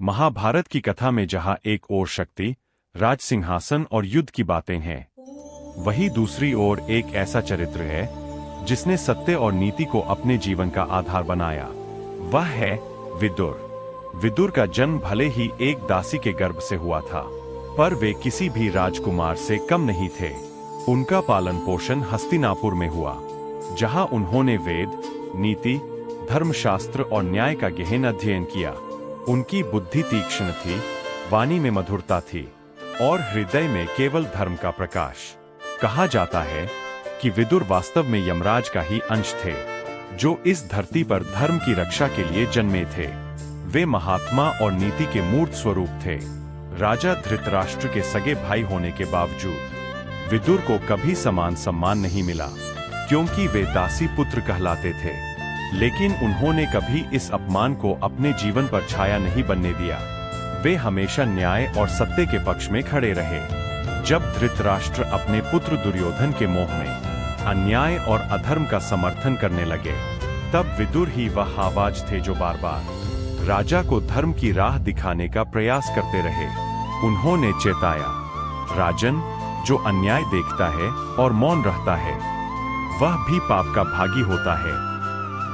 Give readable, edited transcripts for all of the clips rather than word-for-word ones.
महाभारत की कथा में जहां एक ओर शक्ति, राज सिंहासन और युद्ध की बातें हैं, वहीं दूसरी ओर एक ऐसा चरित्र है जिसने सत्य और नीति को अपने जीवन का आधार बनाया। वह है विदुर। विदुर का जन्म भले ही एक दासी के गर्भ से हुआ था, पर वे किसी भी राजकुमार से कम नहीं थे। उनका पालन पोषण हस्तिनापुर में हुआ, जहां उन्होंने वेद, नीति, धर्मशास्त्र और न्याय का गहन अध्ययन किया। उनकी बुद्धि तीक्ष्ण थी, वाणी में मधुरता थी और हृदय में केवल धर्म का प्रकाश। कहा जाता है कि विदुर वास्तव में यमराज का ही अंश थे, जो इस धरती पर धर्म की रक्षा के लिए जन्मे थे। वे महात्मा और नीति के मूर्त स्वरूप थे। राजा धृतराष्ट्र के सगे भाई होने के बावजूद विदुर को कभी समान सम्मान नहीं मिला, क्योंकि वे दासी पुत्र कहलाते थे। लेकिन उन्होंने कभी इस अपमान को अपने जीवन पर छाया नहीं बनने दिया। वे हमेशा न्याय और सत्य के पक्ष में खड़े रहे। जब धृतराष्ट्र अपने पुत्र दुर्योधन के मोह में अन्याय और अधर्म का समर्थन करने लगे, तब विदुर ही वह आवाज थे जो बार बार राजा को धर्म की राह दिखाने का प्रयास करते रहे। उन्होंने चेताया, राजन, जो अन्याय देखता है और मौन रहता है, वह भी पाप का भागी होता है।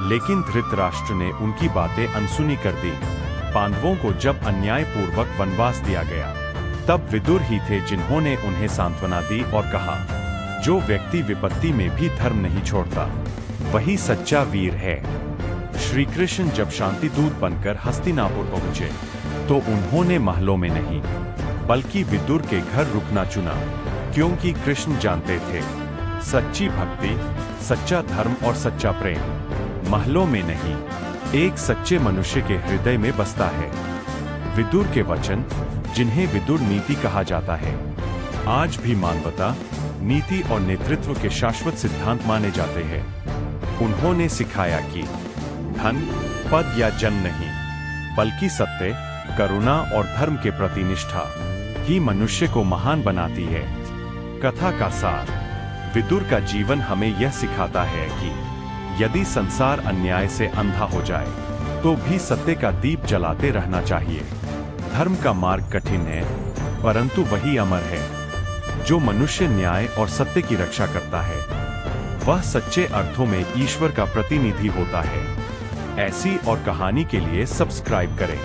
लेकिन धृतराष्ट्र ने उनकी बातें अनसुनी कर दी। पांडवों को जब अन्यायपूर्वक वनवास दिया गया, तब विदुर ही थे जिन्होंने उन्हें सांत्वना दी और कहा, जो व्यक्ति विपत्ति में भी धर्म नहीं छोड़ता, वही सच्चा वीर है। श्री कृष्ण जब शांति दूत बनकर हस्तिनापुर पहुंचे, तो उन्होंने महलों में नहीं, बल्कि विदुर के घर रुकना चुना, क्योंकि कृष्ण जानते थे, सच्ची भक्ति, सच्चा धर्म और सच्चा प्रेम महलों में नहीं, एक सच्चे मनुष्य के हृदय में बसता है। विदुर के वचन, जिन्हें विदुर नीति कहा जाता है, आज भी मानवता, नीति और नेतृत्व के शाश्वत सिद्धांत माने जाते हैं। उन्होंने सिखाया कि धन, पद या जन नहीं, बल्कि सत्य, करुणा और धर्म के प्रति निष्ठा ही मनुष्य को महान बनाती है। कथा का सार, विदुर का जीवन हमें यह सिखाता है कि यदि संसार अन्याय से अंधा हो जाए, तो भी सत्य का दीप जलाते रहना चाहिए। धर्म का मार्ग कठिन है, परंतु वही अमर है। जो मनुष्य न्याय और सत्य की रक्षा करता है, वह सच्चे अर्थों में ईश्वर का प्रतिनिधि होता है। ऐसी और कहानी के लिए सब्सक्राइब करें।